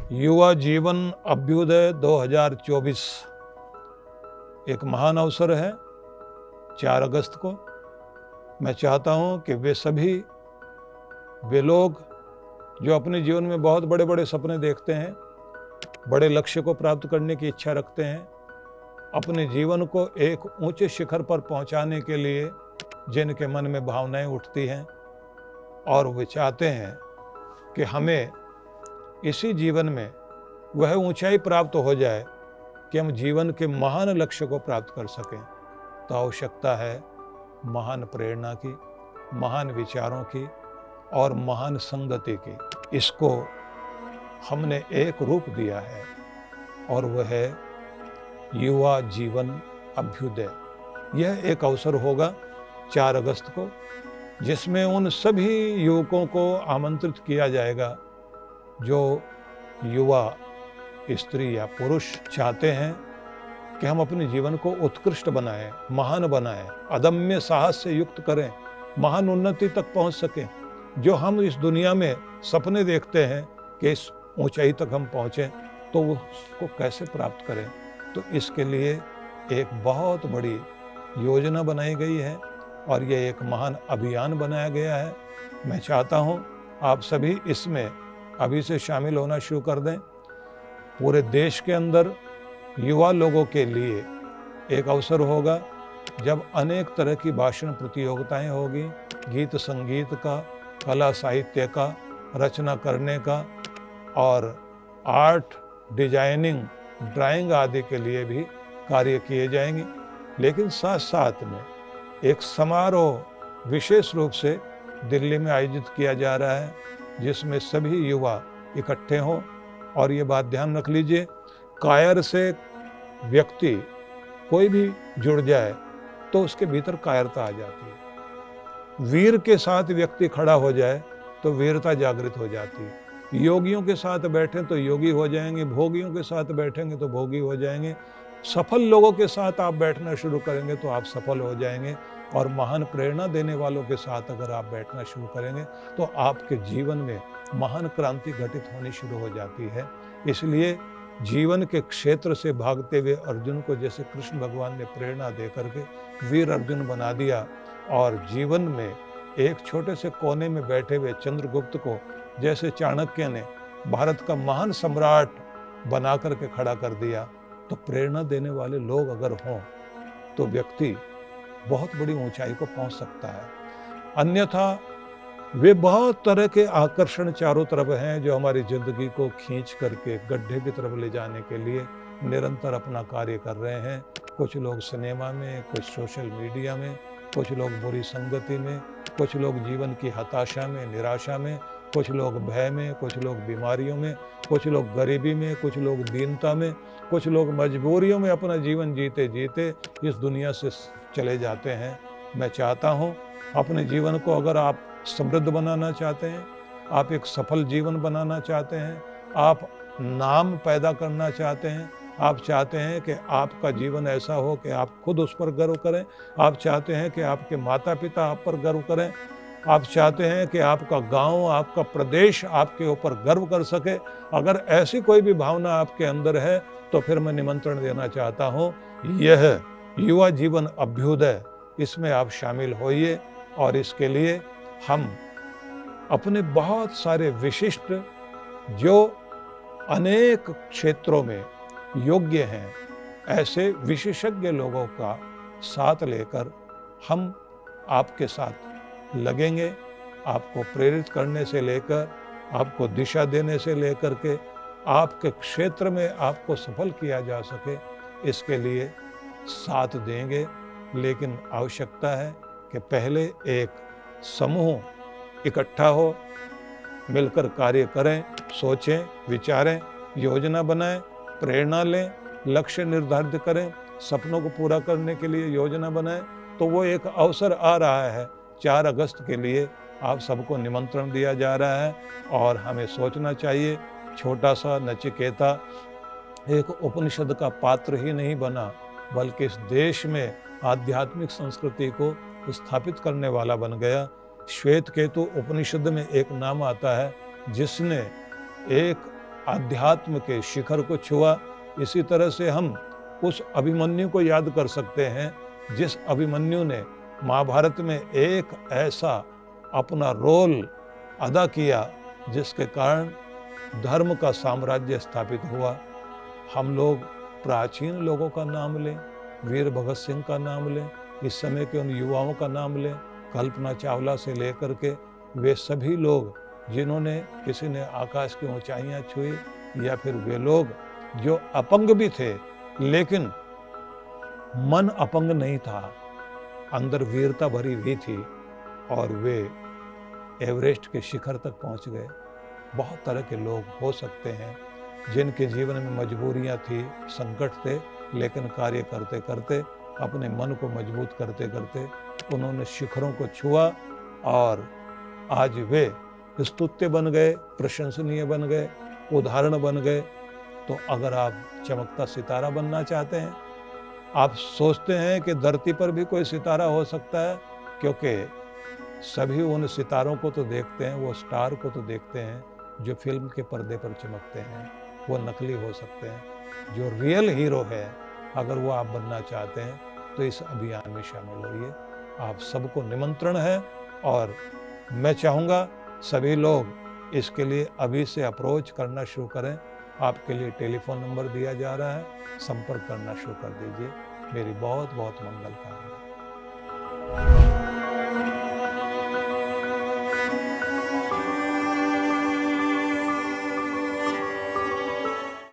युवा जीवन अभ्युदय 2024 एक महान अवसर है। 4 अगस्त को मैं चाहता हूं कि वे लोग जो अपने जीवन में बहुत बड़े बड़े सपने देखते हैं, बड़े लक्ष्य को प्राप्त करने की इच्छा रखते हैं, अपने जीवन को एक ऊंचे शिखर पर पहुंचाने के लिए जिनके मन में भावनाएं उठती हैं और वे चाहते हैं कि हमें इसी जीवन में वह ऊंचाई प्राप्त हो जाए कि हम जीवन के महान लक्ष्य को प्राप्त कर सकें, तो आवश्यकता है महान प्रेरणा की, महान विचारों की और महान संगति की। इसको हमने एक रूप दिया है और वह है युवा जीवन अभ्युदय। यह एक अवसर होगा 4 अगस्त को, जिसमें उन सभी युवकों को आमंत्रित किया जाएगा जो युवा स्त्री या पुरुष चाहते हैं कि हम अपने जीवन को उत्कृष्ट बनाएं, महान बनाएं, अदम्य साहस से युक्त करें, महान उन्नति तक पहुंच सकें। जो हम इस दुनिया में सपने देखते हैं कि इस ऊंचाई तक हम पहुंचें, तो उसको कैसे प्राप्त करें। तो इसके लिए एक बहुत बड़ी योजना बनाई गई है और ये एक महान अभियान बनाया गया है। मैं चाहता हूँ आप सभी इसमें अभी से शामिल होना शुरू कर दें। पूरे देश के अंदर युवा लोगों के लिए एक अवसर होगा जब अनेक तरह की भाषण प्रतियोगिताएं होगी, गीत संगीत का, कला साहित्य का, रचना करने का और आर्ट, डिजाइनिंग, ड्राइंग आदि के लिए भी कार्य किए जाएंगे। लेकिन साथ साथ में एक समारोह विशेष रूप से दिल्ली में आयोजित किया जा रहा है, जिसमें सभी युवा इकट्ठे हों। और ये बात ध्यान रख लीजिए, कायर से व्यक्ति कोई भी जुड़ जाए तो उसके भीतर कायरता आ जाती है। वीर के साथ व्यक्ति खड़ा हो जाए तो वीरता जागृत हो जाती है। योगियों के साथ बैठें तो योगी हो जाएंगे, भोगियों के साथ बैठेंगे तो भोगी हो जाएंगे। सफल लोगों के साथ आप बैठना शुरू करेंगे तो आप सफल हो जाएंगे। और महान प्रेरणा देने वालों के साथ अगर आप बैठना शुरू करेंगे तो आपके जीवन में महान क्रांति घटित होनी शुरू हो जाती है। इसलिए जीवन के क्षेत्र से भागते हुए अर्जुन को जैसे कृष्ण भगवान ने प्रेरणा दे करके वीर अर्जुन बना दिया, और जीवन में एक छोटे से कोने में बैठे हुए चंद्रगुप्त को जैसे चाणक्य ने भारत का महान सम्राट बना करके खड़ा कर दिया, तो प्रेरणा देने वाले लोग अगर हों तो व्यक्ति बहुत बड़ी ऊंचाई को पहुंच सकता है। अन्यथा वे बहुत तरह के आकर्षण चारों तरफ हैं जो हमारी जिंदगी को खींच करके गड्ढे की तरफ ले जाने के लिए निरंतर अपना कार्य कर रहे हैं। कुछ लोग सिनेमा में, कुछ सोशल मीडिया में, कुछ लोग बुरी संगति में, कुछ लोग जीवन की हताशा में, निराशा में, कुछ लोग भय में, कुछ लोग बीमारियों में, कुछ लोग गरीबी में, कुछ लोग दीनता में, कुछ लोग मजबूरियों में अपना जीवन जीते जीते इस दुनिया से चले जाते हैं। मैं चाहता हूँ अपने जीवन को अगर आप समृद्ध बनाना चाहते हैं, आप एक सफल जीवन बनाना चाहते हैं, आप नाम पैदा करना चाहते हैं, आप चाहते हैं कि आपका जीवन ऐसा हो कि आप खुद उस पर गर्व करें, आप चाहते हैं कि आपके माता पिता आप पर गर्व करें, आप चाहते हैं कि आपका गांव, आपका प्रदेश आपके ऊपर गर्व कर सके, अगर ऐसी कोई भी भावना आपके अंदर है तो फिर मैं निमंत्रण देना चाहता हूँ, यह युवा जीवन अभ्युदय, इसमें आप शामिल होइए। और इसके लिए हम अपने बहुत सारे विशिष्ट, जो अनेक क्षेत्रों में योग्य हैं, ऐसे विशेषज्ञ लोगों का साथ लेकर हम आपके साथ लगेंगे। आपको प्रेरित करने से लेकर, आपको दिशा देने से लेकर के आपके क्षेत्र में आपको सफल किया जा सके, इसके लिए साथ देंगे। लेकिन आवश्यकता है कि पहले एक समूह इकट्ठा हो, मिलकर कार्य करें, सोचें, विचारें, योजना बनाएं, प्रेरणा लें, लक्ष्य निर्धारित करें, सपनों को पूरा करने के लिए योजना बनाएं। तो वो एक अवसर आ रहा है 4 अगस्त के लिए, आप सबको निमंत्रण दिया जा रहा है और हमें सोचना चाहिए। छोटा सा नचिकेता एक उपनिषद का पात्र ही नहीं बना, बल्कि इस देश में आध्यात्मिक संस्कृति को स्थापित करने वाला बन गया। श्वेत केतु उपनिषद में एक नाम आता है जिसने एक अध्यात्म के शिखर को छुआ। इसी तरह से हम उस अभिमन्यु को याद कर सकते हैं, जिस अभिमन्यु ने महाभारत में एक ऐसा अपना रोल अदा किया जिसके कारण धर्म का साम्राज्य स्थापित हुआ। हम लोग प्राचीन लोगों का नाम लें, वीर भगत सिंह का नाम लें, इस समय के उन युवाओं का नाम लें, कल्पना चावला से लेकर के वे सभी लोग जिन्होंने, किसी ने आकाश की ऊंचाइयां छुई, या फिर वे लोग जो अपंग भी थे लेकिन मन अपंग नहीं था, अंदर वीरता भरी हुई थी और वे एवरेस्ट के शिखर तक पहुंच गए। बहुत तरह के लोग हो सकते हैं जिनके जीवन में मजबूरियां थी, संकट थे, लेकिन कार्य करते करते, अपने मन को मजबूत करते करते उन्होंने शिखरों को छुआ और आज वे स्तुत्य बन गए, प्रशंसनीय बन गए, उदाहरण बन गए। तो अगर आप चमकता सितारा बनना चाहते हैं, आप सोचते हैं कि धरती पर भी कोई सितारा हो सकता है, क्योंकि सभी उन सितारों को तो देखते हैं, वो स्टार को तो देखते हैं जो फिल्म के पर्दे पर चमकते हैं, वो नकली हो सकते हैं। जो रियल हीरो है, अगर वो आप बनना चाहते हैं तो इस अभियान में शामिल होइए। आप सबको निमंत्रण है और मैं चाहूँगा सभी लोग इसके लिए अभी से अप्रोच करना शुरू करें। आपके लिए टेलीफोन नंबर दिया जा रहा है, संपर्क करना शुरू कर दीजिए। मेरी बहुत बहुत मंगल कामना।